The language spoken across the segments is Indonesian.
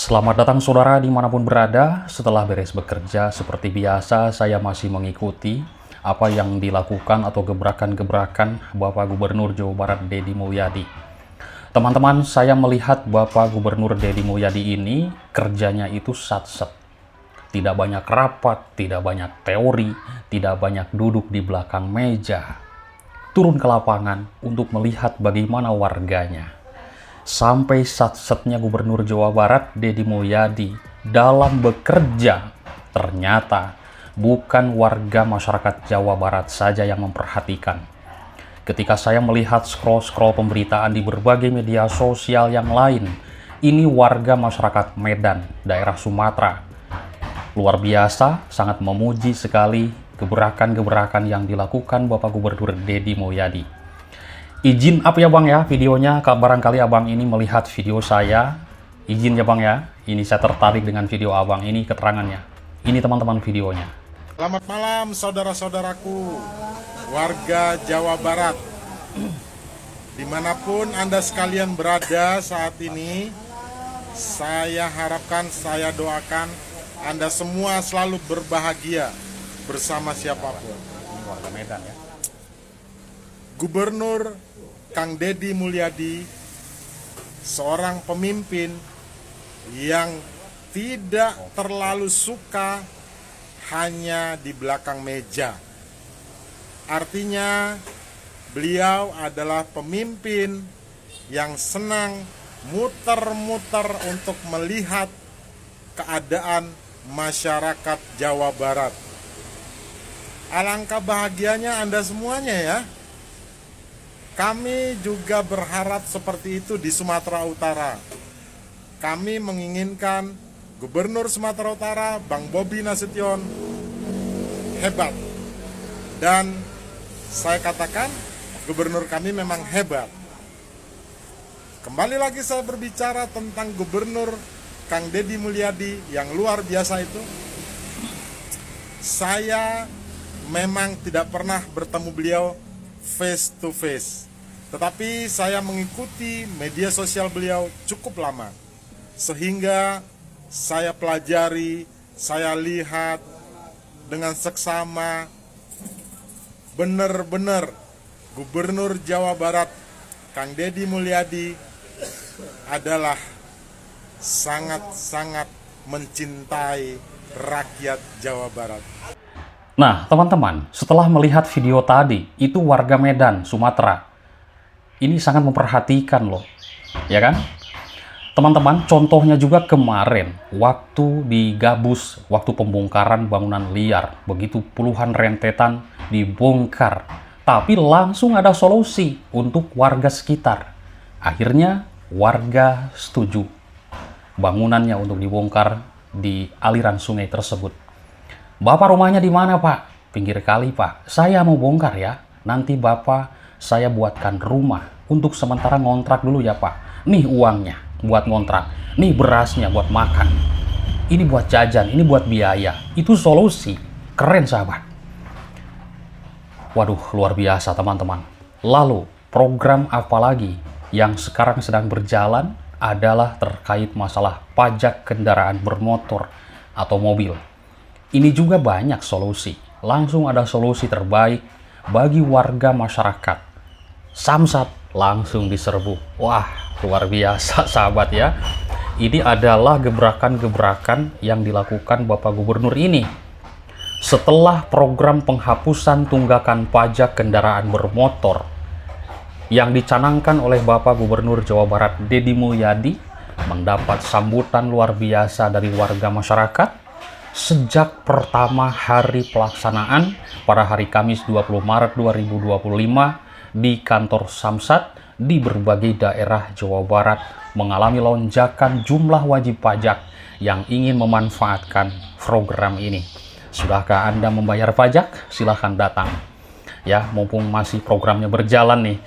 Selamat datang saudara dimanapun berada. Setelah beres bekerja seperti biasa, saya masih mengikuti apa yang dilakukan atau gebrakan-gebrakan Bapak Gubernur Jawa Barat Deddy Mulyadi. Teman-teman, saya melihat Bapak Gubernur Deddy Mulyadi ini kerjanya itu satset. Tidak banyak rapat, tidak banyak teori, tidak banyak duduk di belakang meja. Turun ke lapangan untuk melihat bagaimana warganya. Sampai satsetnya Gubernur Jawa Barat Deddy Mulyadi dalam bekerja, ternyata bukan warga masyarakat Jawa Barat saja yang memperhatikan. Ketika saya melihat scroll-scroll pemberitaan di berbagai media sosial yang lain, ini warga masyarakat Medan, daerah Sumatera. Luar biasa, sangat memuji sekali gebrakan-gebrakan yang dilakukan Bapak Gubernur Deddy Mulyadi. Izin apa ya Bang ya videonya, barangkali Abang ini melihat video saya. Izin ya Bang ya, ini saya tertarik dengan video Abang ini, keterangannya. Ini teman-teman videonya. Selamat malam saudara-saudaraku, warga Jawa Barat. Dimanapun Anda sekalian berada saat ini, saya harapkan, saya doakan Anda semua selalu berbahagia bersama siapapun. Ini warga Medan ya. Gubernur Kang Deddy Mulyadi, seorang pemimpin yang tidak terlalu suka hanya di belakang meja. Artinya, beliau adalah pemimpin yang senang muter-muter untuk melihat keadaan masyarakat Jawa Barat. Alangkah bahagianya Anda semuanya ya. Kami juga berharap seperti itu di Sumatera Utara. Kami menginginkan Gubernur Sumatera Utara, Bang Bobi Nasution, hebat. Dan saya katakan, Gubernur kami memang hebat. Kembali lagi saya berbicara tentang Gubernur Kang Deddy Mulyadi yang luar biasa itu. Saya memang tidak pernah bertemu beliau face to face. Tetapi saya mengikuti media sosial beliau cukup lama. Sehingga saya pelajari, saya lihat dengan seksama, benar-benar Gubernur Jawa Barat Kang Deddy Mulyadi adalah sangat-sangat mencintai rakyat Jawa Barat. Nah, teman-teman, setelah melihat video tadi, itu warga Medan, Sumatera. Ini sangat memperhatikan loh, ya kan? Teman-teman, contohnya juga kemarin, waktu di Gabus, waktu pembongkaran bangunan liar, begitu puluhan rentetan dibongkar, tapi langsung ada solusi untuk warga sekitar. Akhirnya, warga setuju bangunannya untuk dibongkar di aliran sungai tersebut. Bapak rumahnya di mana Pak? Pinggir kali Pak. Saya mau bongkar ya. Nanti Bapak saya buatkan rumah. Untuk sementara ngontrak dulu ya Pak. Nih uangnya buat ngontrak. Nih berasnya buat makan. Ini buat jajan, ini buat biaya. Itu solusi. Keren sahabat. Waduh, luar biasa teman-teman. Lalu, program apa lagi yang sekarang sedang berjalan adalah terkait masalah pajak kendaraan bermotor atau mobil. Ini juga banyak solusi. Langsung ada solusi terbaik bagi warga masyarakat. Samsat langsung diserbu. Wah, luar biasa sahabat ya. Ini adalah gebrakan-gebrakan yang dilakukan Bapak Gubernur ini. Setelah program penghapusan tunggakan pajak kendaraan bermotor yang dicanangkan oleh Bapak Gubernur Jawa Barat Deddy Mulyadi mendapat sambutan luar biasa dari warga masyarakat. Sejak pertama hari pelaksanaan pada hari Kamis 20 Maret 2025 di kantor Samsat di berbagai daerah Jawa Barat mengalami lonjakan jumlah wajib pajak yang ingin memanfaatkan program ini. Sudahkah Anda membayar pajak? Silahkan datang. Ya, mumpung masih programnya berjalan nih.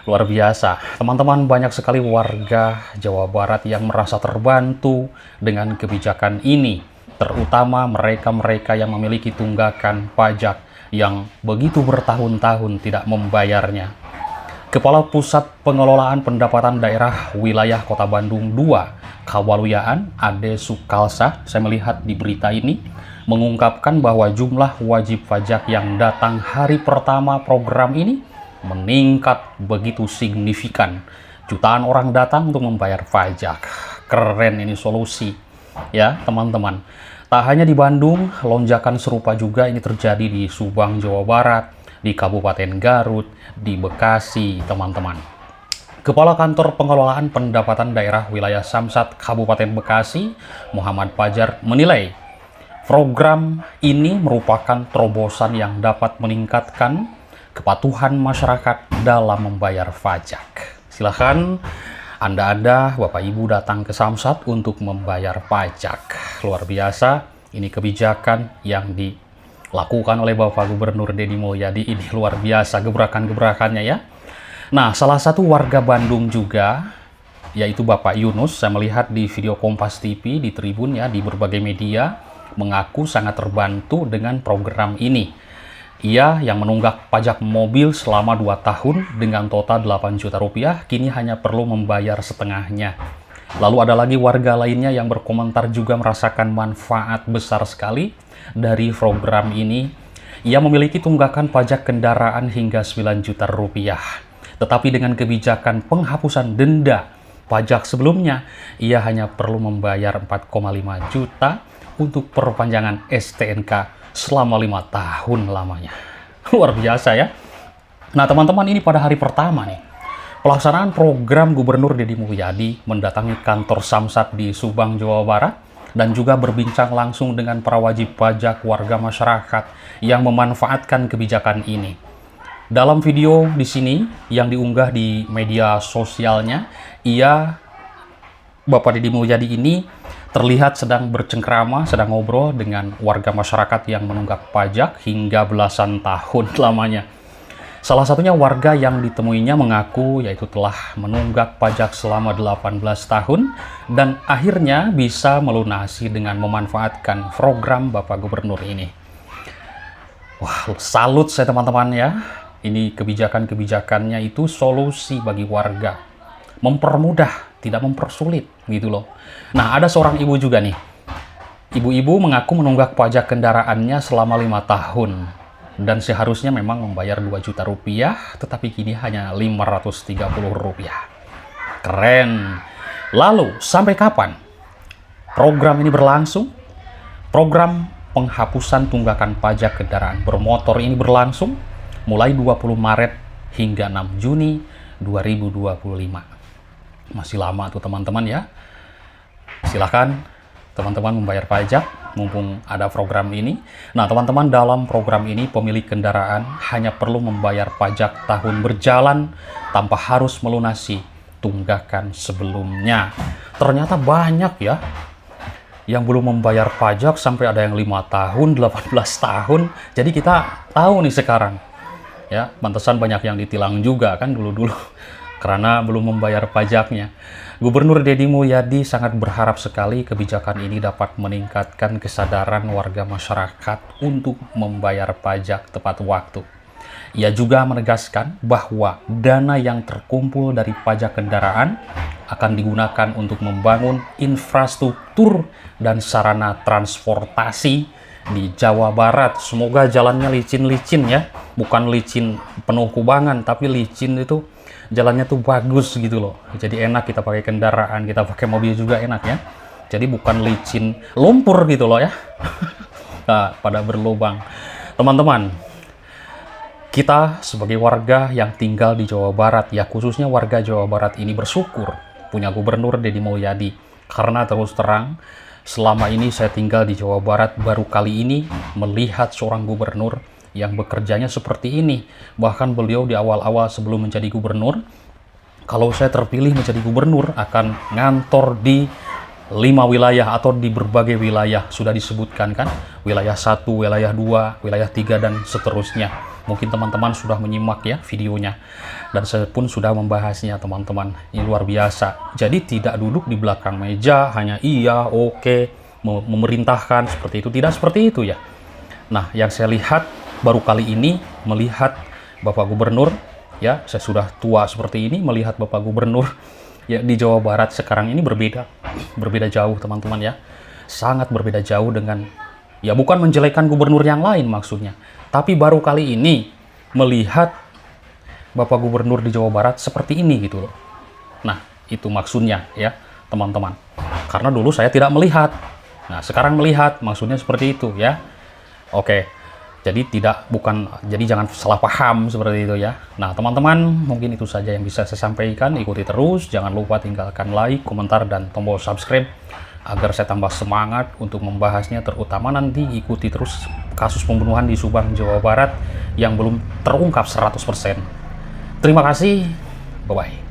Luar biasa. Teman-teman, banyak sekali warga Jawa Barat yang merasa terbantu dengan kebijakan ini. Terutama mereka-mereka yang memiliki tunggakan pajak yang begitu bertahun-tahun tidak membayarnya. Kepala Pusat Pengelolaan Pendapatan Daerah Wilayah Kota Bandung II, Kewaluyaan Ade Sukalsa, saya melihat di berita ini, mengungkapkan bahwa jumlah wajib pajak yang datang hari pertama program ini meningkat begitu signifikan. Jutaan orang datang untuk membayar pajak. Keren ini solusi, ya teman-teman. Tak hanya di Bandung, lonjakan serupa juga ini terjadi di Subang, Jawa Barat, di Kabupaten Garut, di Bekasi, teman-teman. Kepala Kantor Pengelolaan Pendapatan Daerah Wilayah Samsat Kabupaten Bekasi, Muhammad Fajar, menilai program ini merupakan terobosan yang dapat meningkatkan kepatuhan masyarakat dalam membayar pajak. Silahkan Anda, Bapak Ibu datang ke Samsat untuk membayar pajak. Luar biasa, ini kebijakan yang dilakukan oleh Bapak Gubernur Deddy Mulyadi. Ini luar biasa gebrakan-gebrakannya ya. Nah, salah satu warga Bandung juga, yaitu Bapak Yunus, saya melihat di video Kompas TV, di Tribun ya, di berbagai media, mengaku sangat terbantu dengan program ini. Ia yang menunggak pajak mobil selama 2 tahun dengan total 8 juta rupiah, kini hanya perlu membayar setengahnya. Lalu ada lagi warga lainnya yang berkomentar juga merasakan manfaat besar sekali dari program ini. Ia memiliki tunggakan pajak kendaraan hingga 9 juta rupiah. Tetapi dengan kebijakan penghapusan denda pajak sebelumnya, ia hanya perlu membayar 4,5 juta untuk perpanjangan STNK selama 5 tahun lamanya. Luar biasa ya. Nah teman-teman, ini pada hari pertama nih, pelaksanaan program Gubernur Deddy Mulyadi mendatangi kantor Samsat di Subang, Jawa Barat, dan juga berbincang langsung dengan para wajib pajak warga masyarakat yang memanfaatkan kebijakan ini. Dalam video di sini yang diunggah di media sosialnya, Bapak Deddy Mulyadi ini terlihat sedang bercengkrama, sedang ngobrol dengan warga masyarakat yang menunggak pajak hingga belasan tahun lamanya. Salah satunya warga yang ditemuinya mengaku yaitu telah menunggak pajak selama 18 tahun dan akhirnya bisa melunasi dengan memanfaatkan program Bapak Gubernur ini. Wah, salut saya teman-teman ya. Ini kebijakan-kebijakannya itu solusi bagi warga. Mempermudah, tidak mempersulit gitu loh. Nah, ada seorang ibu juga nih. Ibu-ibu mengaku menunggak pajak kendaraannya selama 5 tahun dan seharusnya memang membayar 2 juta rupiah, tetapi kini hanya 530 rupiah. Keren. Lalu, sampai kapan program ini berlangsung? Program penghapusan tunggakan pajak kendaraan bermotor ini berlangsung mulai 20 Maret hingga 6 Juni 2025. Masih lama tuh teman-teman ya. Silahkan teman-teman membayar pajak mumpung ada program ini. Nah teman-teman, dalam program ini pemilik kendaraan hanya perlu membayar pajak tahun berjalan tanpa harus melunasi tunggakan sebelumnya. Ternyata banyak ya yang belum membayar pajak, sampai ada yang 5 tahun, 18 tahun. Jadi kita tahu nih sekarang ya, pantesan banyak yang ditilang juga kan dulu-dulu karena belum membayar pajaknya. Gubernur Deddy Mulyadi sangat berharap sekali kebijakan ini dapat meningkatkan kesadaran warga masyarakat untuk membayar pajak tepat waktu. Ia juga menegaskan bahwa dana yang terkumpul dari pajak kendaraan akan digunakan untuk membangun infrastruktur dan sarana transportasi di Jawa Barat. Semoga jalannya licin-licin ya, bukan licin penuh kubangan, tapi licin itu jalannya tuh bagus gitu loh. Jadi enak kita pakai kendaraan, kita pakai mobil juga enak ya. Jadi bukan licin lumpur gitu loh ya. Nah, pada berlubang. Teman-teman, kita sebagai warga yang tinggal di Jawa Barat, ya khususnya warga Jawa Barat ini bersyukur punya Gubernur Deddy Mulyadi. Karena terus terang, selama ini saya tinggal di Jawa Barat, baru kali ini melihat seorang gubernur yang bekerjanya seperti ini. Bahkan beliau di awal-awal sebelum menjadi gubernur, kalau saya terpilih menjadi gubernur, akan ngantor di 5 wilayah atau di berbagai wilayah. Sudah disebutkan kan, wilayah 1, wilayah 2, wilayah 3, dan seterusnya. Mungkin teman-teman sudah menyimak ya videonya, dan saya pun sudah membahasnya teman-teman. Ini luar biasa. Jadi tidak duduk di belakang meja hanya iya, oke, memerintahkan seperti itu. Tidak seperti itu ya. Nah, yang saya lihat baru kali ini melihat Bapak Gubernur, ya saya sudah tua seperti ini, melihat Bapak Gubernur ya di Jawa Barat sekarang ini berbeda jauh teman-teman ya, sangat berbeda jauh dengan, ya bukan menjelekkan gubernur yang lain maksudnya, tapi baru kali ini melihat Bapak Gubernur di Jawa Barat seperti ini gitu loh. Nah itu maksudnya ya teman-teman, karena dulu saya tidak melihat, nah sekarang melihat, maksudnya seperti itu ya. Oke, jadi jangan salah paham seperti itu ya. Nah teman-teman, mungkin itu saja yang bisa saya sampaikan. Ikuti terus, jangan lupa tinggalkan like, komentar, dan tombol subscribe agar saya tambah semangat untuk membahasnya. Terutama nanti ikuti terus kasus pembunuhan di Subang, Jawa Barat yang belum terungkap 100%. Terima kasih, bye-bye.